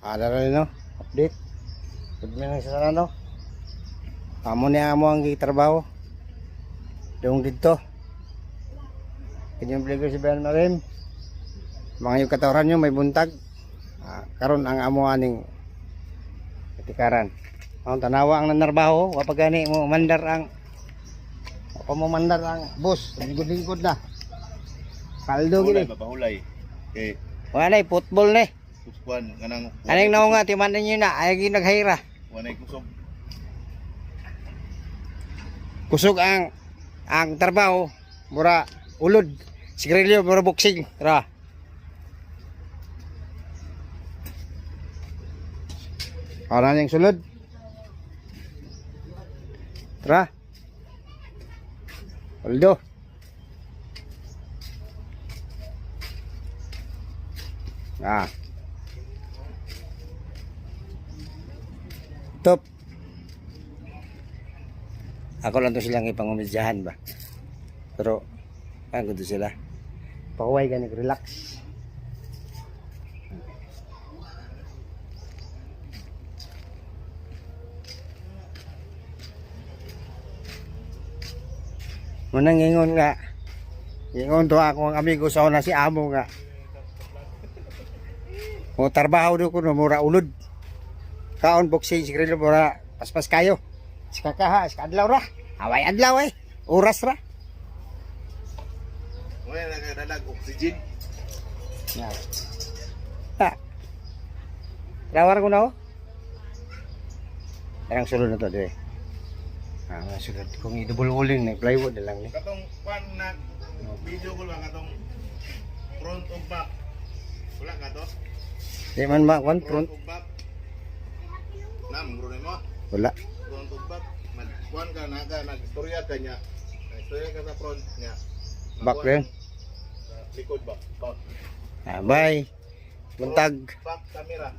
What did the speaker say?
Ada rin no, update. Good morning sa no. Amo niya amo ang gitrabaho. Dong dito. Kanyang vlogger si Ben Marim. Mga yung katawaran nyo may buntag. Karon ang amo aning katikaran. Ang tanawa ang nanarbaho, wapag gani mo mandar ang bus, lingkod-lingkod na. Kaldo gini. Mapahulay. Okay. Wala football ni. Kuskuan kanang Aning naong nga timanan niyo na ay naghayra. wanay kusog. Kusog ang trabaho, mura ulod. Sigarilyo mura boxing. Tara. Ana ning sulod. Tara. Aldo. Top. Ako lang to silang ipangumidyahan ba. Pero ang gusto sila. Pakuway ka relax. Munang ingon nga. Ingon to ako ang amigo sa una si Amo nga. O trabaho do ko no mura ulod. Kaon boxing siguro mura paspas kayo. Sikakaha, sikadlaw ra. Away adlaw eh. Oras ra. Wala nagadalag oxygen. Ya. Ha. Rawar ko na ho. Ang sulod na to dire. Sulod kung i-double uling na plywood na lang ni. Katong pan na video ko lang katong front of back. Wala ka to? Di man ba one front? Of back. Nam bro mo. Wala. Front of back. Magkuan ka nag-istorya ka niya. Istorya ka sa front niya. Back rin. Likod ba? Back. Bye. Buntag. Back camera.